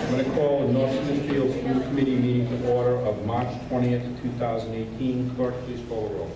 I'm going to call the North Smithfield School Committee meeting to order of March 20th, 2018. Clerk, please call the roll.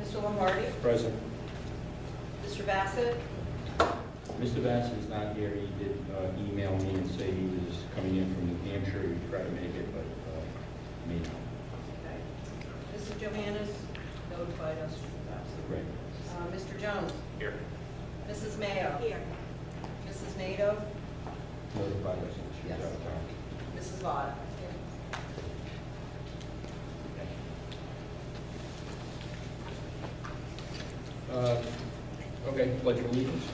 Mr. Lombardi? Present. Mr. Bassett? Mr. Bassett is not here. He did email me and say he was coming in from New Hampshire. He tried to make it, but may not. Okay. Mrs. Johannes notified us she was absent. Great. Mr. Jones? Here. Mrs. Mayo? Here. Mrs. Nato? Notified us that she was Yes. out of town. Mrs. Vaughn? Okay, pledge of allegiance.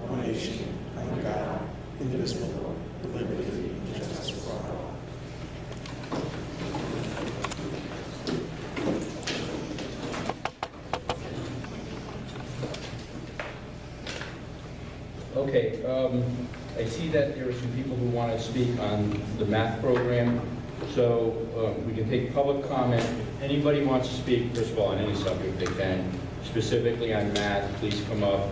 One nation, under God, indivisible, with liberty and justice for all. Okay, I see that there are some people who want to speak on the math program, so we can take public comment. If anybody wants to speak, first of all, on any subject they can, specifically on math, please come up.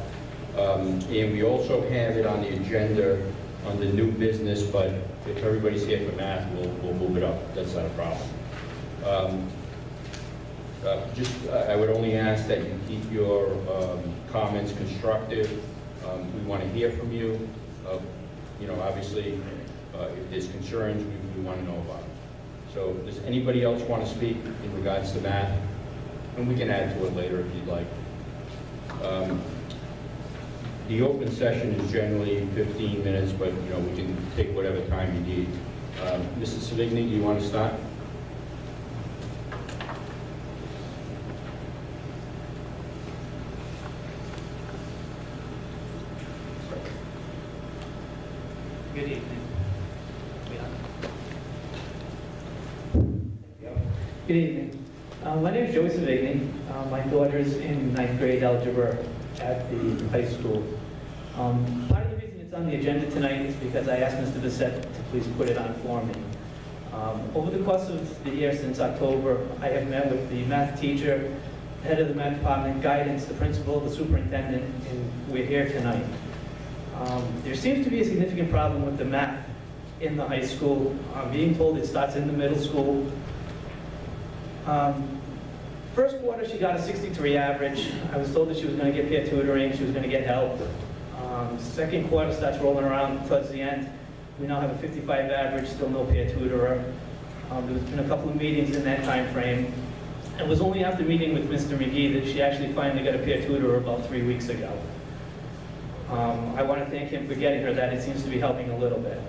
And we also have it on the agenda on the new business, but if everybody's here for math, we'll move it up. That's not a problem. I would only ask that you keep your comments constructive. We want to hear from you. Obviously, if there's concerns, we want to know about it. So does anybody else want to speak in regards to math? And we can add to it later if you'd like. The open session is generally 15 minutes, but we can take whatever time you need. Mrs. Savigny, do you want to start? Good evening. Good evening. My name is Joey Savigny. My daughter's in 9th grade algebra at the high school. Part of the reason it's on the agenda tonight is because I asked Mr. Bissett to please put it on for me. Over the course of the year since October, I have met with the math teacher, the head of the math department, guidance, the principal, the superintendent, and we're here tonight. There seems to be a significant problem with the math in the high school. I'm being told it starts in the middle school. First quarter, she got a 63 average. I was told that she was going to get peer tutoring, she was going to get help. Second quarter starts rolling around towards the end. We now have a 55 average, still no peer tutorer. There's been a couple of meetings in that time frame. It was only after meeting with Mr. McGee that she actually finally got a peer tutorer about 3 weeks ago. I want to thank him for getting her that. It seems to be helping a little bit.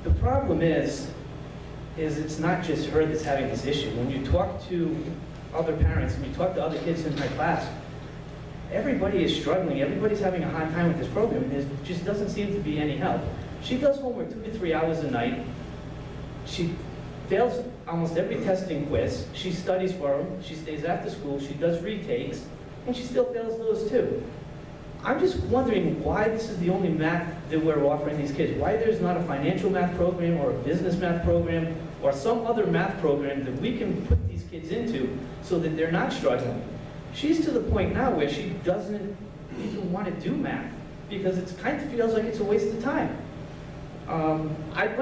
The problem is it's not just her that's having this issue. When you talk to other parents and you talk to other kids in my class, everybody is struggling. Everybody's having a hard time with this program. There just doesn't seem to be any help. She does homework 2 to 3 hours a night. She fails almost every testing quiz. She studies for them. She stays after school. She does retakes, and she still fails those too. I'm just wondering why this is the only math that we're offering these kids. Why there's not a financial math program or a business math program or some other math program that we can put these kids into so that they're not struggling. She's to the point now where she doesn't even want to do math because it kind of feels like it's a waste of time. I'd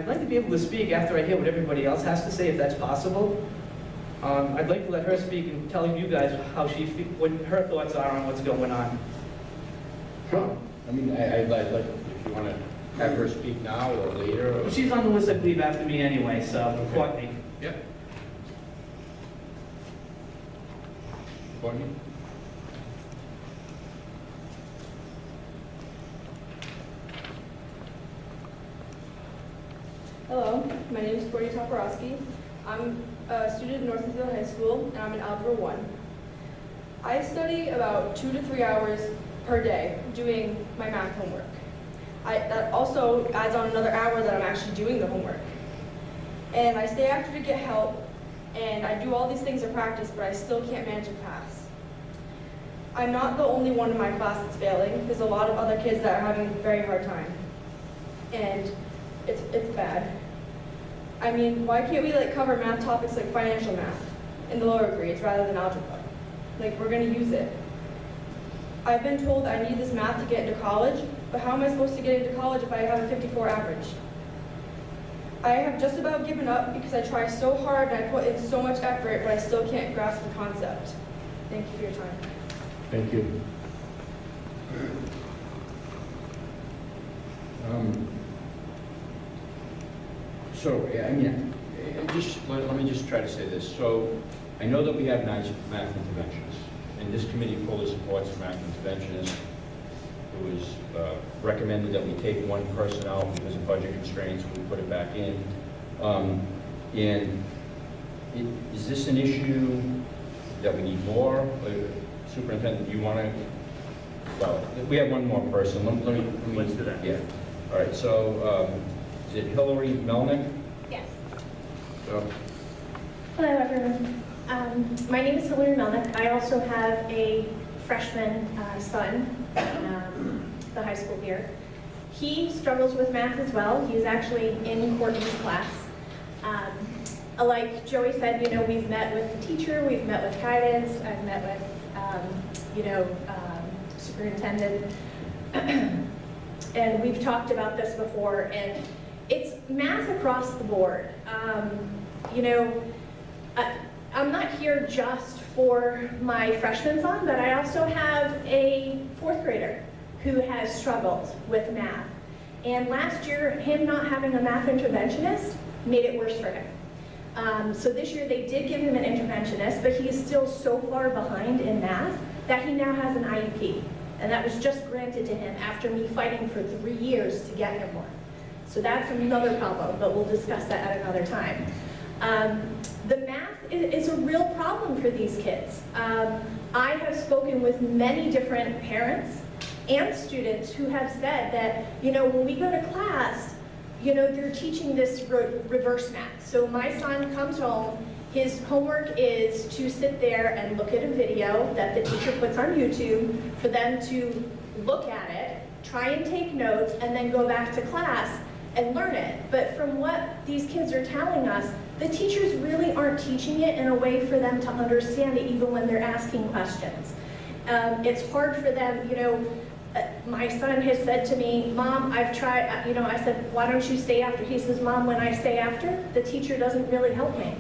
like to be able to speak after I hear what everybody else has to say, if that's possible. I'd like to let her speak and tell you guys how what her thoughts are on what's going on. Sure. I mean, I'd like, if you want to have her speak now or later. Or... She's on the list, I believe, after me anyway, so Courtney. Yep. Courtney? Hello, my name is Courtney Toporowski. I'm a student at North Smithfield High School, and I'm in Algebra I. I study about 2 to 3 hours per day doing my math homework. That also adds on another hour that I'm actually doing the homework. And I stay after to get help, and I do all these things in practice, but I still can't manage to pass. I'm not the only one in my class that's failing. There's a lot of other kids that are having a very hard time. And it's bad. I mean, why can't we like cover math topics like financial math in the lower grades rather than algebra? Like, we're gonna use it. I've been told I need this math to get into college, but how am I supposed to get into college if I have a 54 average? I have just about given up because I try so hard and I put in so much effort, but I still can't grasp the concept. Thank you for your time. Thank you. So, yeah, I mean, let me just try to say this. So, I know that we have nice math interventionists, and this committee fully supports math interventionists. It was recommended that we take one person out because of budget constraints, we put it back in. Is this an issue that we need more? Superintendent, do you want to? Well, we have one more person. Let's do that. Yeah. All right, so is it Hillary Melnick? Yes. So, Hello, everyone. My name is Hillary Melnick. I also have a freshman son in the high school here. He struggles with math as well. He's actually in Courtney's class. Like Joey said, you know, we've met with the teacher, we've met with guidance, I've met with, superintendent, and we've talked about this before, and it's math across the board. I'm not here just for my freshman son, but I also have a fourth grader who has struggled with math. And last year, him not having a math interventionist made it worse for him. So this year they did give him an interventionist, but he is still so far behind in math that he now has an IEP. And that was just granted to him after me fighting for 3 years to get him one. So that's another problem, but we'll discuss that at another time. The math is a real problem for these kids. I have spoken with many different parents and students who have said that, you know, when we go to class, you know, they're teaching this reverse math. So my son comes home, his homework is to sit there and look at a video that the teacher puts on YouTube for them to look at it, try and take notes, and then go back to class and learn it. But from what these kids are telling us, the teachers really aren't teaching it in a way for them to understand it even when they're asking questions. It's hard for them, you know, my son has said to me, Mom, I've tried, you know, I said, why don't you stay after? He says, Mom, when I stay after, the teacher doesn't really help me.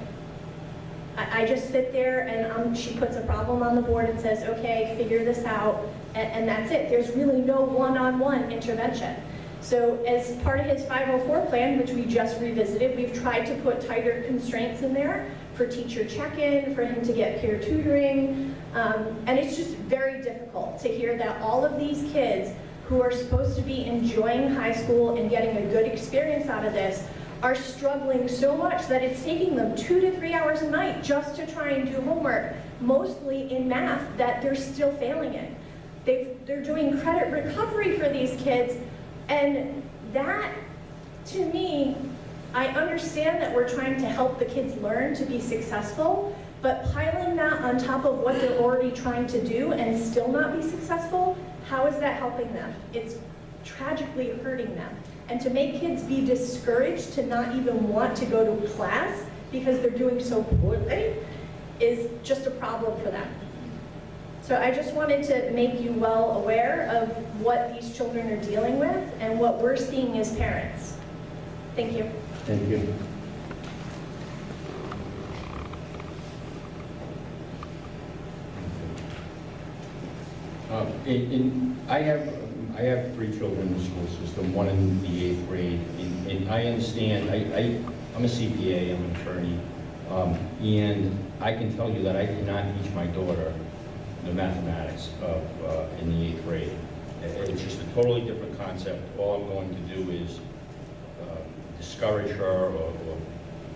I just sit there and she puts a problem on the board and says, okay, figure this out, and that's it. There's really no one-on-one intervention. So as part of his 504 plan, which we just revisited, we've tried to put tighter constraints in there for teacher check-in, for him to get peer tutoring, and it's just very difficult to hear that all of these kids who are supposed to be enjoying high school and getting a good experience out of this are struggling so much that it's taking them 2 to 3 hours a night just to try and do homework, mostly in math, that they're still failing in. They're doing credit recovery for these kids, and that, to me, I understand that we're trying to help the kids learn to be successful, but piling that on top of what they're already trying to do and still not be successful, how is that helping them? It's tragically hurting them. And to make kids be discouraged to not even want to go to class because they're doing so poorly is just a problem for them. So I just wanted to make you well aware of what these children are dealing with and what we're seeing as parents. Thank you. thank you. I have 3 children in the school system, one in the 8th grade, and I understand, I'm a CPA, I'm an attorney, and I can tell you that I cannot teach my daughter the mathematics in the 8th grade. It's just a totally different concept. All I'm going to do is discourage her or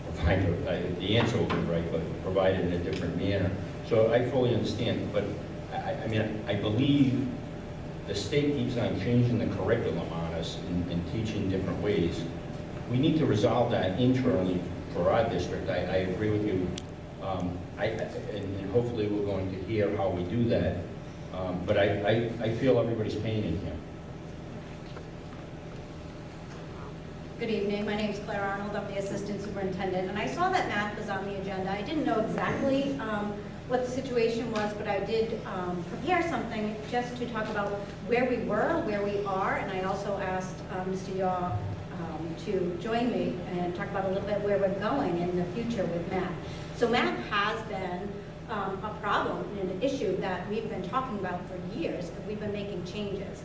provide her, the answer will be right, but provide it in a different manner. So I fully understand, but I mean, I believe the state keeps on changing the curriculum on us and teaching different ways. We need to resolve that internally for our district. I agree with you. And hopefully we're going to hear how we do that. But I feel everybody's pain in here. Good evening. My name is Claire Arnold. I'm the Assistant Superintendent, and I saw that math was on the agenda. I didn't know exactly what the situation was, but I did prepare something just to talk about where we were, where we are, and I also asked Mr. Yaw to join me and talk about a little bit where we're going in the future with math. So math has been a problem and an issue that we've been talking about for years, and we've been making changes.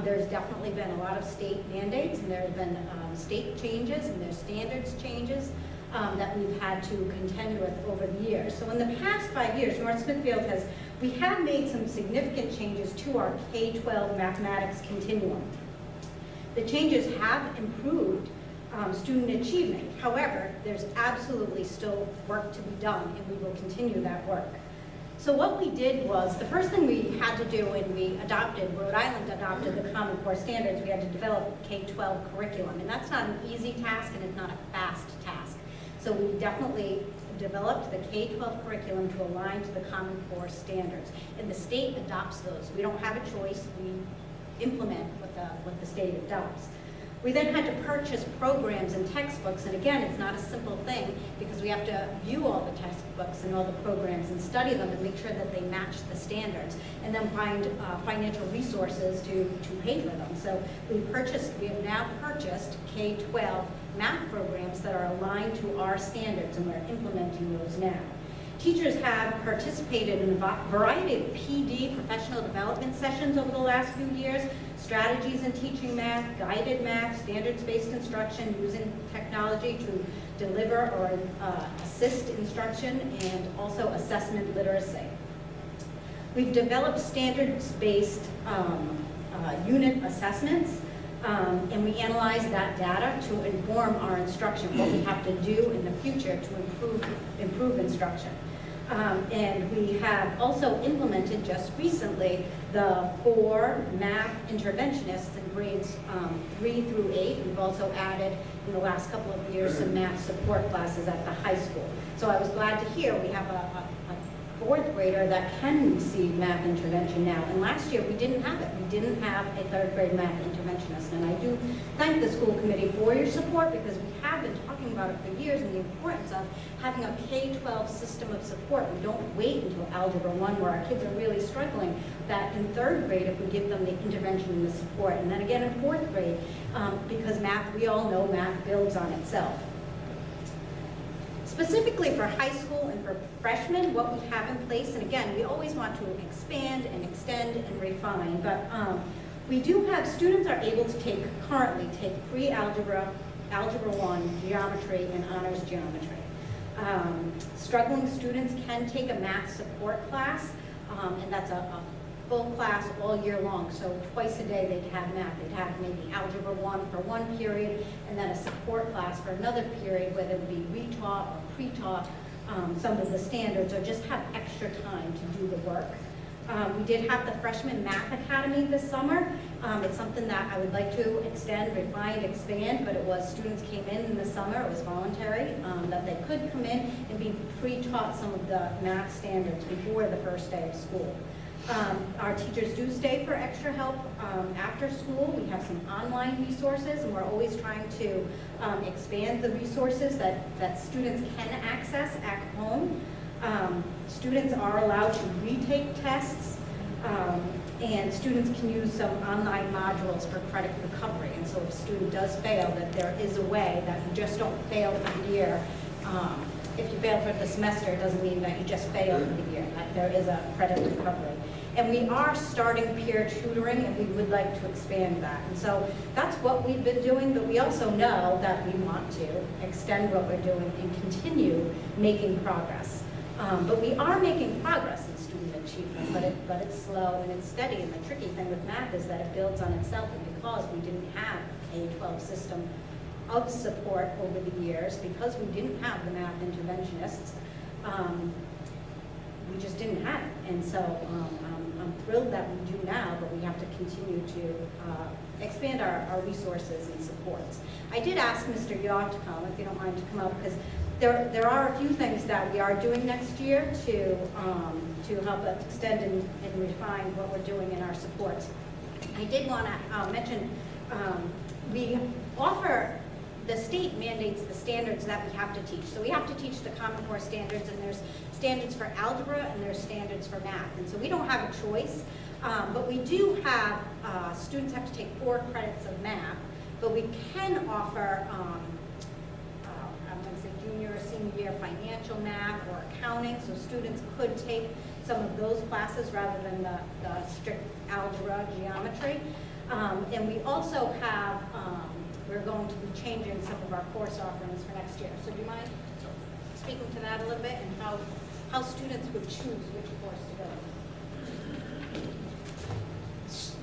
There's definitely been a lot of state mandates, and there have been state changes, and there's standards changes that we've had to contend with over the years. So in the past 5 years, North Smithfield we have made some significant changes to our K-12 mathematics continuum. The changes have improved student achievement. However, there's absolutely still work to be done, and we will continue that work. So what we did was, the first thing we had to do when Rhode Island adopted the Common Core Standards, we had to develop a K-12 curriculum. And that's not an easy task, and it's not a fast task. So we definitely developed the K-12 curriculum to align to the Common Core Standards. And the state adopts those. We don't have a choice. We implement what the state adopts. We then had to purchase programs and textbooks, and again, it's not a simple thing because we have to view all the textbooks and all the programs and study them and make sure that they match the standards, and then find financial resources to pay for them. So we have now purchased K-12 math programs that are aligned to our standards, and we're implementing those now. Teachers have participated in a variety of PD, professional development sessions over the last few years, strategies in teaching math, guided math, standards-based instruction, using technology to deliver or assist instruction, and also assessment literacy. We've developed standards-based unit assessments, and we analyze that data to inform our instruction, what we have to do in the future to improve instruction. And we have also implemented just recently the 4 math interventionists in grades 3 through 8. We've also added in the last couple of years some math support classes at the high school. So I was glad to hear we have a 4th grader that can receive math intervention now. And last year we didn't have it. We didn't have a 3rd grade math interventionist. And I do thank the school committee for your support, because we have been talking about it for years, and the importance of having a K-12 system of support. We don't wait until Algebra I, where our kids are really struggling, that in 3rd grade if we give them the intervention and the support. And then again in 4th grade, because math, we all know math builds on itself. Specifically for high school and for freshmen, what we have in place, and again, we always want to expand and extend and refine, but we do have, students are able to currently take pre-algebra, Algebra I, geometry, and honors geometry. Struggling students can take a math support class, and that's a full class all year long. So twice a day they'd have math. They'd have maybe Algebra I for one period, and then a support class for another period, whether it be retaught or pre-taught some of the standards, or just have extra time to do the work. We did have the Freshman Math Academy this summer. It's something that I would like to extend, refine, expand, but it was, students came in the summer, it was voluntary, that they could come in and be pre-taught some of the math standards before the first day of school. Our teachers do stay for extra help after school. We have some online resources, and we're always trying to expand the resources that students can access at home. Students are allowed to retake tests, and students can use some online modules for credit recovery. And so if a student does fail, that there is a way that you just don't fail for the year. If you fail for the semester, it doesn't mean that you just failed for the year. That there is a credit recovery. And we are starting peer tutoring, and we would like to expand that. And so that's what we've been doing, but we also know that we want to extend what we're doing and continue making progress. But we are making progress in student achievement, but it's slow and it's steady. And the tricky thing with math is that it builds on itself, and because we didn't have a K-12 system of support over the years, because we didn't have the math interventionists, we just didn't have it. And so I'm thrilled that we do now, but we have to continue to expand our resources and supports. I did ask Mr. Yaw to come, if you don't mind, to come up, because there are a few things that we are doing next year to help us extend and refine what we're doing in our supports. I did want to mention we offer the state mandates the standards that we have to teach. So we have to teach the Common Core standards, and there's standards for algebra and there's standards for math. And so we don't have a choice, but we do have, students have to take 4 credits of math, but we can offer, I'm going to say junior or senior year financial math or accounting, so students could take some of those classes rather than the strict algebra, geometry. And we also have, we're going to be changing some of our course offerings for next year. So do you mind speaking to that a little bit and how students would choose which course to go?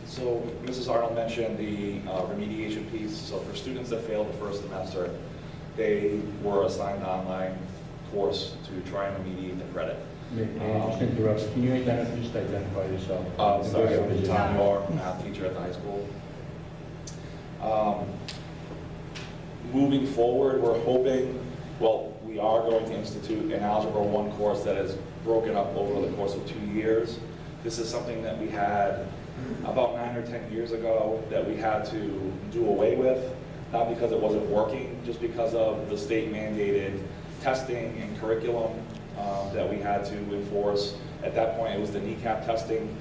So Mrs. Arnold mentioned the remediation piece. So for students that failed the first semester, they were assigned an online course to try and remediate the credit. May I just interrupt? Can you just identify yourself? Sorry, I'm Tom Moore, math teacher at the high school. Moving forward, we're hoping, well, we are going to institute an Algebra I course that is broken up over the course of 2 years. This is something that we had about 9 or 10 years ago that we had to do away with, not because it wasn't working, just because of the state mandated testing and curriculum that we had to enforce. At that point, it was the kneecap testing,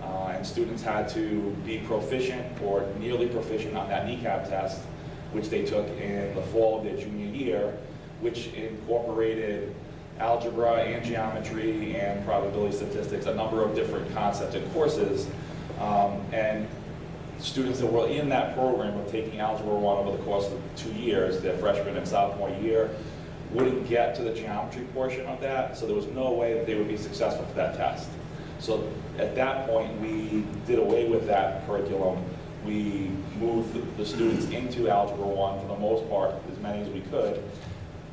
and students had to be proficient or nearly proficient on that kneecap test, which they took in the fall of their junior year, which incorporated algebra and geometry and probability statistics, a number of different concepts and courses. And students that were in that program of taking Algebra I over the course of 2 years, their freshman and sophomore year, wouldn't get to the geometry portion of that, so there was no way that they would be successful for that test. So at that point, we did away with that curriculum. We moved the students into Algebra I for the most part, as many as we could,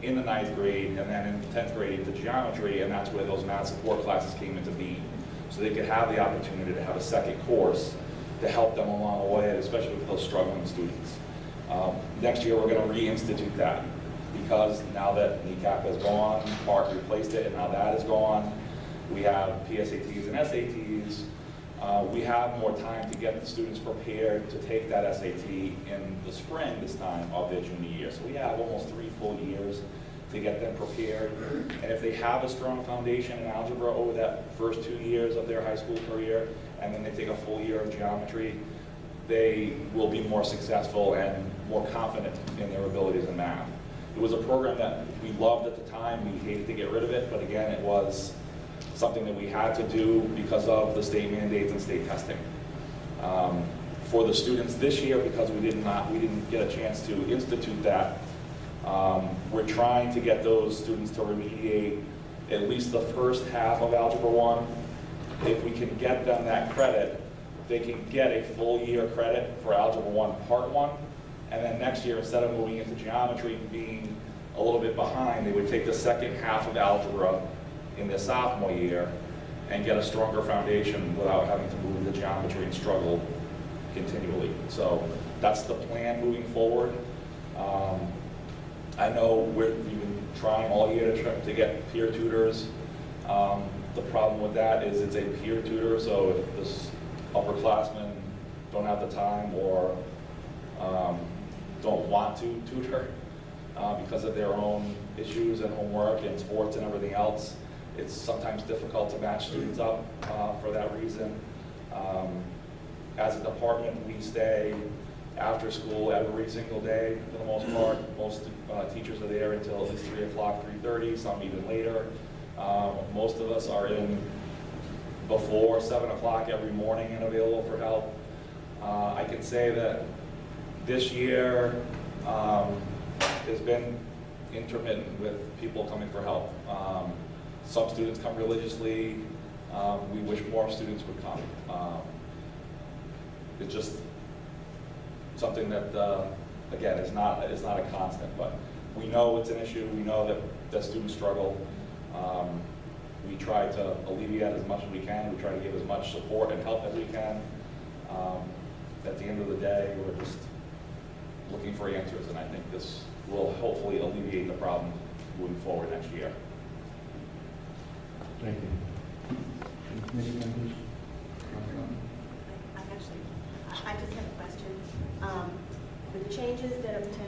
in the 9th grade, and then in the 10th grade into geometry, and that's where those math support classes came into being. So they could have the opportunity to have a second course to help them along the way, especially with those struggling students. Next year, we're going to reinstitute that, because now that kneecap is gone, Mark replaced it, and now that is gone. We have PSATs and SATs. We have more time to get the students prepared to take that SAT in the spring this time of their junior year. So we have almost 3 full years to get them prepared. And if they have a strong foundation in algebra over that first 2 years of their high school career, and then they take a full year of geometry, they will be more successful and more confident in their abilities in math. It was a program that we loved at the time. We hated to get rid of it, but again, it was something that we had to do because of the state mandates and state testing. For the students this year, because we didn't get a chance to institute that, we're trying to get those students to remediate at least the first half of Algebra I. If we can get them that credit, they can get a full year credit for Algebra I Part 1, and then next year, instead of moving into geometry and being a little bit behind, they would take the second half of algebra in their sophomore year and get a stronger foundation without having to move into geometry and struggle continually. So that's the plan moving forward. I know we've been trying all year to get peer tutors. The problem with that is it's a peer tutor, so if this upperclassmen don't have the time or don't want to tutor because of their own issues and homework and sports and everything else, it's sometimes difficult to match students up for that reason. As a department, we stay after school every single day for the most part. Most teachers are there until at least 3 o'clock, 3:30, some even later. Most of us are in before 7 o'clock every morning and available for help. I can say that this year has been intermittent with people coming for help. Some students come religiously. We wish more students would come. It's just something that, again, is not a constant, but we know it's an issue. We know that students struggle. We try to alleviate as much as we can. We try to give as much support and help as we can. At the end of the day, we're just looking for answers, and I think this will hopefully alleviate the problem moving forward next year. Thank you. Committee members? I just have a question. The changes that are potentially